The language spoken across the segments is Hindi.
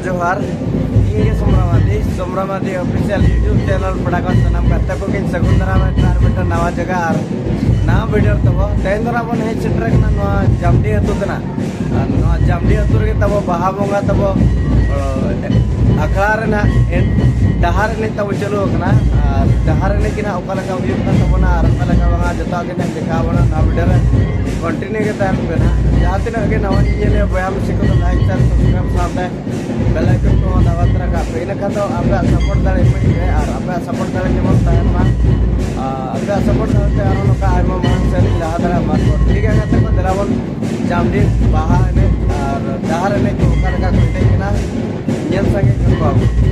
जोहार ini Somramadi official YouTube channel padakan Sanam kata ko kin segundara में कार बेटा नवा जगह आर ना वीडियो तबो तेंदरा बन है चिट्रक ना नवा जामडी हतु तना नवा जामडी हतु के तबो बाहा bonga तबो अखड़ा ना dahar ने तबो चलो कना dahar ने किना ओकला का वीडियो का तबो ना आरंभ लगा वहां जता के ना देखा बना ना वीडियो कंटिन्यू के टाइम पे ना जाते ना के नवा ये ले Bhoya में सिको तो लाइक शेयर सब्सक्राइब सामने बेल आइकन को दबाव रखा पे इना का तो आपका सपोर्ट दाड़े में है और आपका सपोर्ट दाड़े जेमन तायन मा आपका सपोर्ट दाड़े आरो नका आइमा मान से लहा दाड़ा मार को ठीक है कहते को दरावन जामडी बाहा ने और dahar ने को ओकर का कोटे के ना नियम संगे को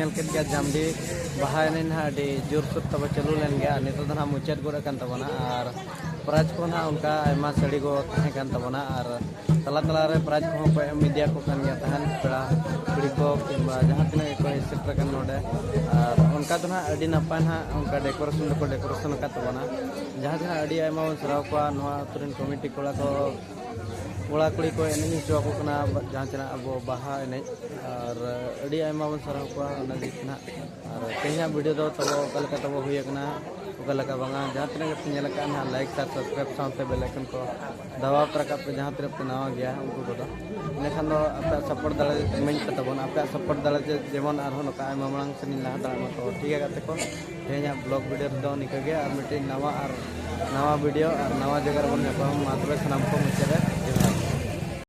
नेल केद गया जामडी बाहा एने ना अडी जोर सोर तब चालू लेन गया नितो दना मुचाद गोड़ कान तबना और प्राइज को ना उनका आयमा साड़ी को तहे कान तबना और तला तला रे प्राइज को को मीडिया को कान गया तहन पेड़ा कुड़ी को किंबा जहां तिना को सेटर कान नोडे और उनका तो ना अडी नपाय ना उनका डेकोरेशन का तबना जहां तिना अडी आयमा सराव को नोआ तुरन कमिटी कोला को कोड़ा कुड़ी को एने हिचो को कना जहां तिना अब बाहा एने और अडी आयमा बन सराव को ना दिखना और कहिया वीडियो दो तबो कलका तबो हुई कना लगा बंगा जहाँ तीन पे ना लाइक साथ सब्सक्राइब साथ बेल आइकन को दबा रखा पे जहाँ तीन पे नवा गया उनको को इनखान आप सपोर्ट दाड़े इमेज पे तबन आप सपोर्ट दाड़े जेमन नौका मांग से लहा दाड़ा तो ठीक है गाते को तेज ब्लॉग वीडियो दो निका गया और मिट्टी नवा वीडियो और नवा जगह बन सामान को मुझे